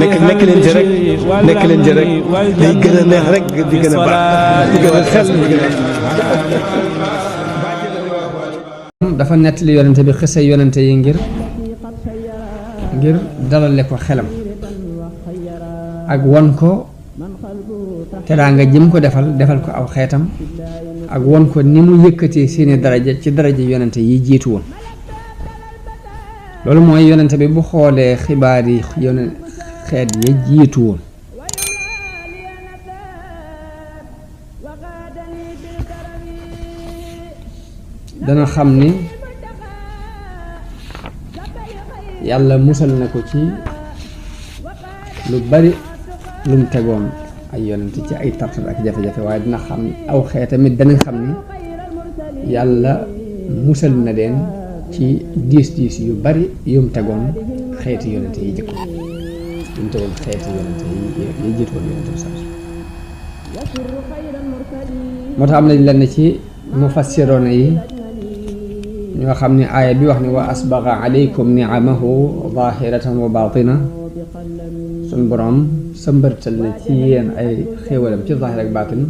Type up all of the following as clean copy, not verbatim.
nekk leen ci rek day gën a neex rek di gën a baax di gën a xel di gën a dafa nettali yonente bi xisa yonente yi ngir dalale ko xelam ak won ko teraanga jëm ko defal ko aw xeetam ak won ko ni mu yëkkatee seeni daraja ci daraja yonente yi jiitu woon loolu mooy yonente bi bu xoolee xibaar yi xeet ya jiitu woon dana xam ni yàlla musal na ko ci lu bari lum tegoon ay yonente ci ay tartar ak jafe-jafe waaye dina xam aw xeet tamit dana xam ni yàlla musal na leen ci diis yu bari yum tegoon xeeti yonente yi jëkkoon yum tegoon xeeti yonente yi jiitoon yonente bi sax moo tax am nañ lenn ci mufassiroona yi ñoo xam ne aaya bi wax ni wa asbaga alaykum niamahu zahiratan wa batina suñ boroom sëmbërtal na ci yéen ay xéewalam ci zahir ak batin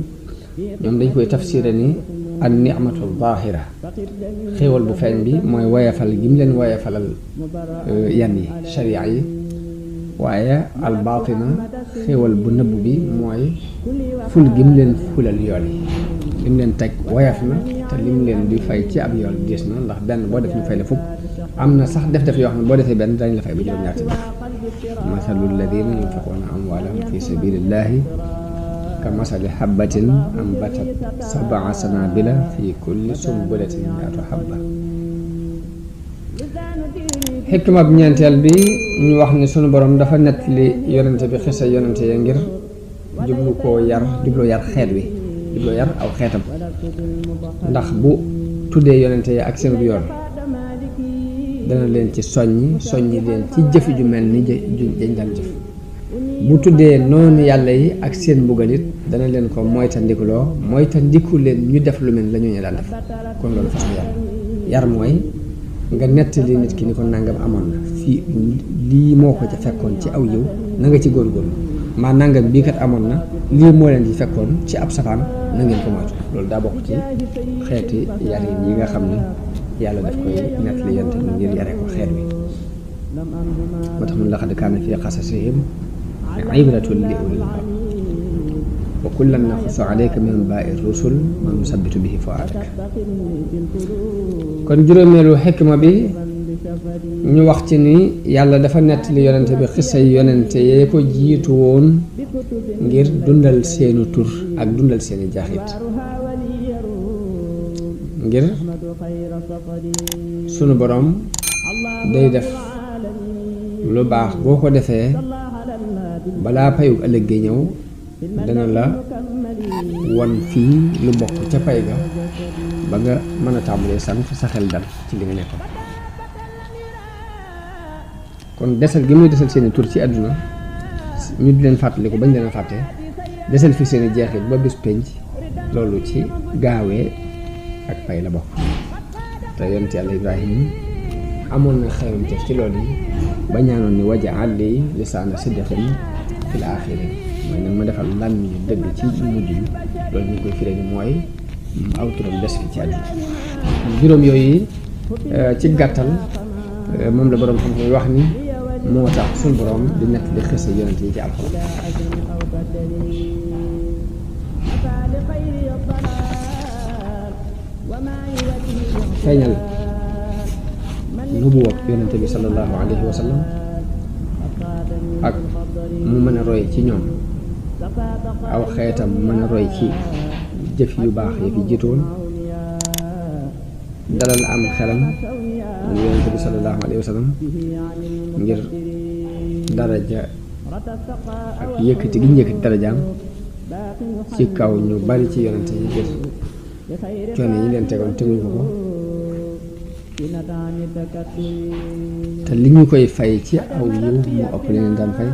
ñoom dañ koy tafsira ni an ni'matu zahira xéewal bu feeñ bi mooy woyafal gi mu leen woyafalal yan yi sharia yi waaye al batina xéewal bu nëbb bi mooy ful gi mu leen fulal yool yi li mu leen teg woyaf na te li mu leen di fay ci ab yool gis na ndax benn boo def ñu fay la fukk am na sax def yoo xam ne boo defee benn dañ la fay ba juróom-ñaar masalu alladina yunfiquuna amwaalahum fi sabilillahi ka masali habbatin ambatat sab'a sanabila fi kulli sumbulatin mi'atu habba xikma bu ñeenteel bi ñu wax ni sunu borom dafa nettali yonente bi xisa yonente ya ngir jubloo yar xeet wi jubloo yar aw xeetam ndax bu tuddee yonente ya ak seen yoon dana leen ci soññi leen ci jëf ju mel ni jañ daan jëf bu tuddee noonu yàlla yi ak seen mbugal it dana leen ko moytandiku leen ñu def lu mel la ñu daan def kon loolu façon yar mooy nga nettali nit ki ni ko nangam amoon na fii lii moo ko ca fekkoon ci aw yiw na nga ci góorgóorlu maa nangam bii kat amoon na lii moo leen ci fekkoon ci ab safaan na ngeen ko moytu loolu daa bokk ci xeeti yar yi nga xam ni yàlla daf koy nettali yonent bi ngir yare ko xeet wi moo tax mun laqad kaana fii qasasihim ibratun li ulil albab wa kullan naqussu alayka min anbaa'i rusul ma nusabbitu bihi fu'aadak kon juróomeelu xikma bi ñu wax ci ni yàlla dafa nettali yonente bi xisa yonente yee ko jiitu woon ngir dundal seenu tur ak dundal seeni jaaxit ngir sunu borom day def lu baax boo ko defee balaa payu ëllëg gi ñëw dana la won fii lu bokk ca pay ga ba nga mën a tàmbalee sant sa xel dal ci li nga nekkoon kon desal gi muy desal seeni tur ci àdduna ñu di leen fàttaliku bañ leen fàtte desal fi seeni jeexit ba bis penc loolu ci gaawee ak pay la bokk te yonent Yàlla Ibrahim amoon na xewam ci loolu yi ba ñaanoon ni waj'al li lisaana sidqin fil aaxirin mooy nag ma defal làmmiñ yu dëgg ci mujj yi loolu ñu koy firee ni mooy aw turam des fi ci àdduna juróom yooyu ci gàttal moom la boroom xam-xam wax ni moo tax suñu boroom di nekk di xëse yonent yi ci alxuraan feeñal nubuwa yonent bi sallallahu alayhi wa sallam ak mu mën a roy ci ñoom aw xeetam mën a roy ci jëf yu baax yi fi jiitoon dalal am xelam moom yonent bi sallallahu alayhi wa sallam ngir daraja ak yëkkati gi ñu yëkkati darajaam ci kaw ñu bari ci yonent yi ngir coono yi leen tegoon teguñ ko te li ñu koy fay ci aw yiw mu ëpp li leen daan fay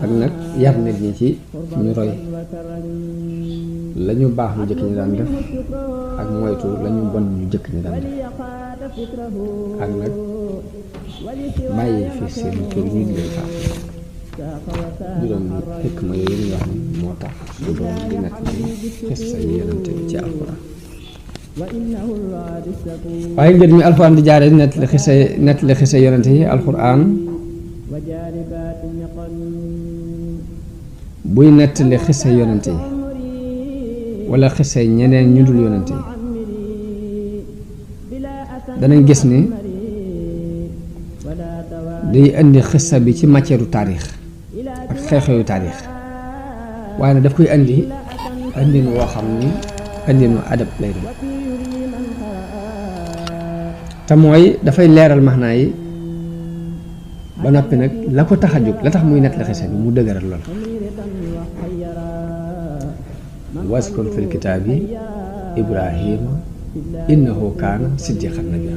ak nag yar nit ñi ci ñu roy la ñu baax ñu jëkk ñu daan def ak moytu la ñu bon ñu jëkk ñu daan def ak nag bàyyi fi seen kër ñu leen faat juróom xikma ma yooyu ñu wax ni moo tax su doon di nett li xissa yi yonente bi ci alxuraan waaye ngir mi alxuraan di jaare nett li xissa yonente yi alxuraan buy nett li xissa yonente yi wala xissa ñeneen ñu dul yonente yi danañ gis ni day indi xissa bi ci matière u taarix ak xew-xewu taarix waaye nag daf koy indi indin woo xam ni indinu adab lay doon te mooy dafay leeral maxnaa yi ba noppi nag la ko tax a jóg la tax muy nett la xissa bi mu dëgëral lool waskur fil kitaabi ibrahima innahu kaana siddiqan nabiyya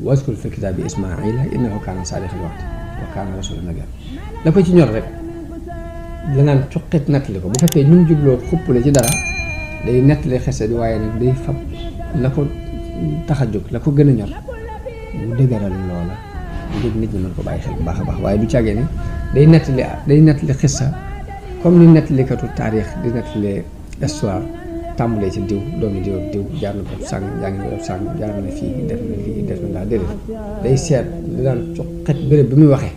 waskur fil kitaabi ismaila innahu kaana saadiqal wa'di wa kaana rasuulan nabiyya la ko ci ñor rek la naan cuqit nettali ko bu fekkee ñu jubloo xuppale ci dara day nettali xese bi waaye nag day fab la ko tax a jóg la ko gën a ñor mu dëgëral loola ngir nit ñi mën ko bàyyi xel bu baax a baax waaye du càggee ni day nettali xissa comme ni nettalikatu taarix di nettali histoire tàmbalee ci diw doomi diw ak diw jaar na ko sàng jaa ngi ko sàng jaar na fii def na lii def na laa déedéet day seet li daan cuqit béréb bi muy waxee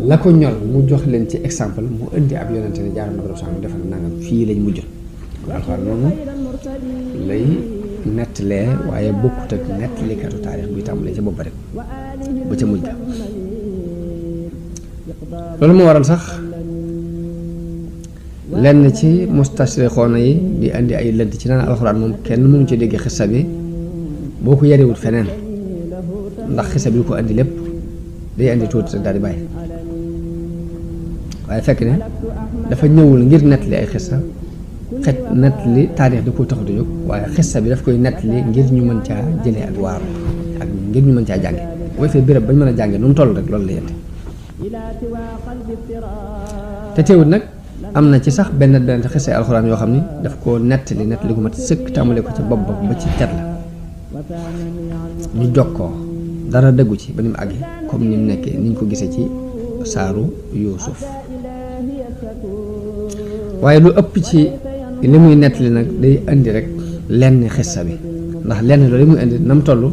la ko ñor mu jox leen ci exemple mu indi ab yonente ne jaar na ko sàng defal nangam fii lañ mujj kon alxuraan noonu lay nettalee waaye bokkut ak nettalikatu taarix buy tàmbalee ci bopp rek ba ca mujj loolu moo waral sax lenn ci mustashrixoona yi di indi ay lënt ci naan alxuraan moom kenn mënu ci dégg xissa bi boo ko yarewut feneen ndax xissa bi lu ko indi lépp day indi tuuti rek daal di bàyyi waaye fekk ne dafa ñëwul ngir nettali ay xissa nettali taarix da koo taxut a jóg waaye xissa bi daf koy nettali ngir ñu mën caa jëlee ak waaru ak ngir ñu mën caa jànge booy fee béréb bañ mën a jànge nu mu toll rek loolu la yente te teewut nag am na ci sax benn xisse alxuraan yoo xam ni daf koo nettali gu mat sëkk tàmbale ko ci bopp ba ci cat la ñu jokkoo dara dëggu ci ba ni mu àggee comme ni mu nekkee ni ñu ko gisee ci saaru Yuusuf waaye lu ëpp ci li muy nettali nag day indi rek lenn xissa bi ndax lenn loolu li muy indi nam toll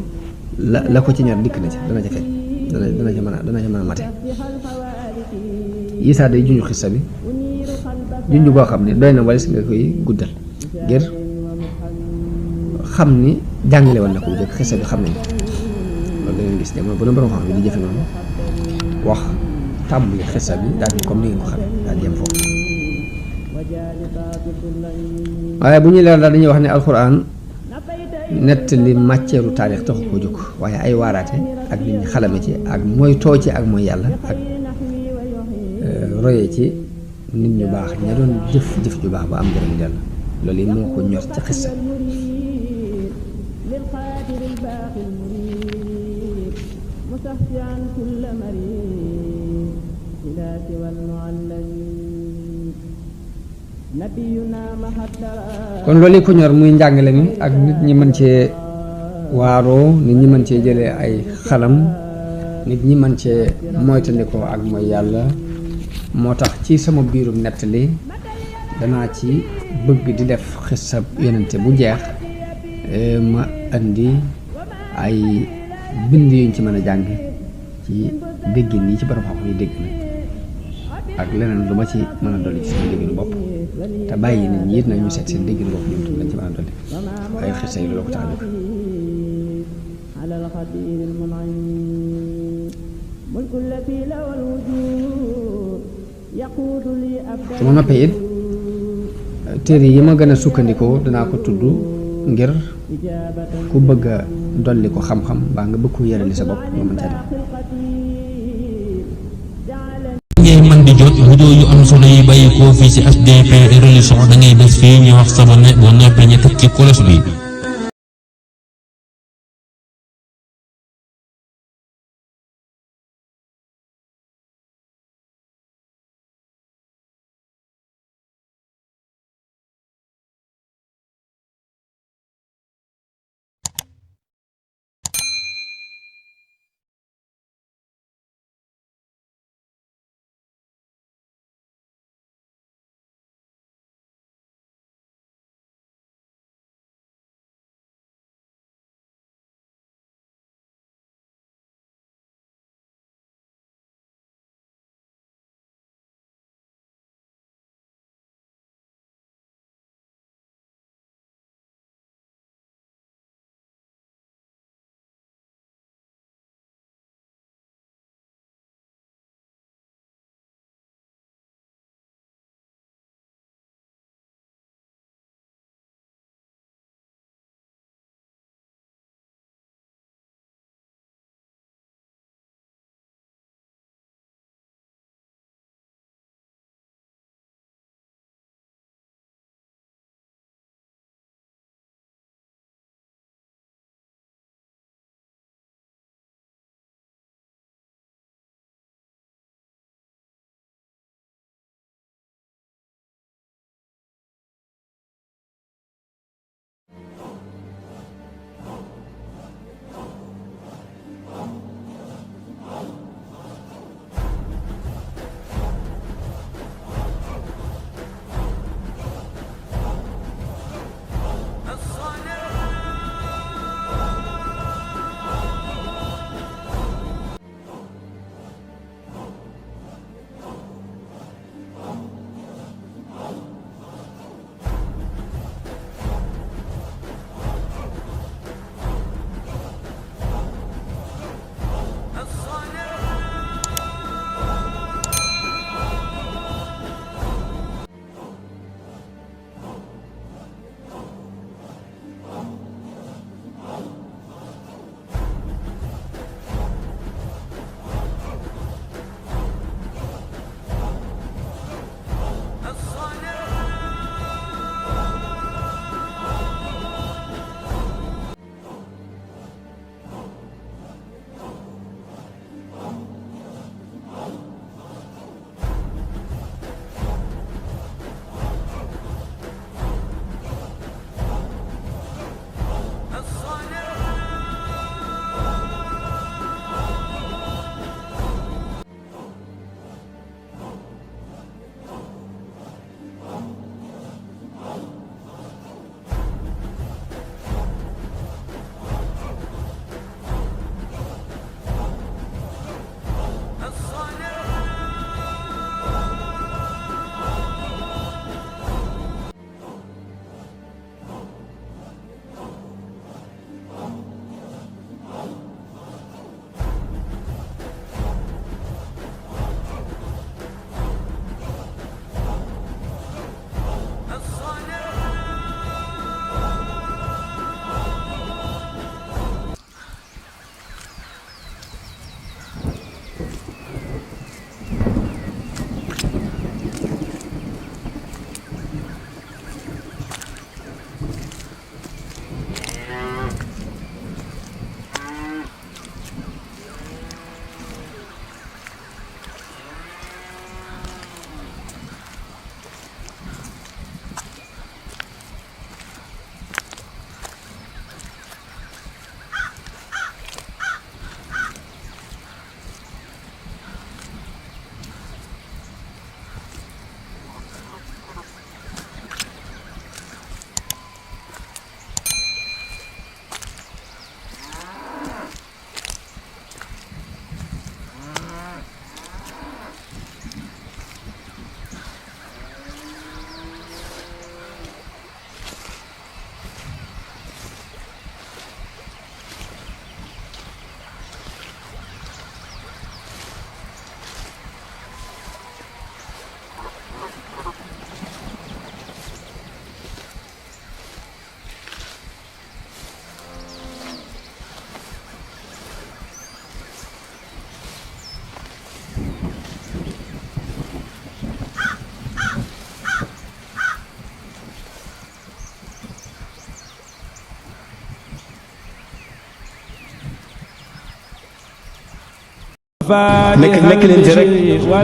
la ko ci ñor dikk na ci dana ca feeñ dana ca mën a mate yi saa day junju xissa bi junj boo xam ne doy na walis nga koy guddal ngir xam ni jàngale woon na ko bu jëkk xisa bi xam nañ loolu da ngeen gis jamono bu ne borom xam bi di jëfe noonu wax tàmbali xisa bi daal di comme ni ngeen ko xam daal di yem foofu waaye bu ñuy leer daal dañuy wax ne alxuraan nett li matière u taarix taxu koo jóg waaye ay waaraate ak nit ñi xalame ci ak mooy too ci ak mooy yàlla ak roye ci nit ñu baax ña doon jëf ju baax ba am njëriñ yàlla loolu yi moo ko ñor ci xissa kon loolu yi ko ñor muy njàngale mi ak nit ñi mën cee waaroo nit ñi mën cee jëlee ay xalam nit ñi mën cee moytandikoo ak mooy yàlla moo tax ci sama biirum nettali danaa ci bëgg di def xissab yonente bu jeex ma indi ay bind yuñ ci mën a jàng ci déggin yi ci borom xam yi dégg nag ak leneen lu ma ci mën a dolli ci sama dégginu bopp te bàyyi nit ñi it nag ñu seet seen dégginu bopp ñoom tam lañ ci mën a dolli waaye xissa yi loolu ko tax a jóg su ma noppee it téere yi ma gën a sukkandikoo danaa ko tudd ngir ku bëgg a dolli ko xam-xam mbaa nga bëgg ko yërali sa bopp nga mën caa dem. ngay mën di jot vidéo yu am solo yi bàyyi koo fii ci HDP religion da ngay def fii ñu wax sabone boo noppee ñu teg ci cloche bi.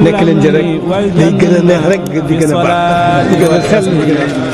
nekk leen ci rek day gën a neex rek di gën a baax di gën a sell di gën a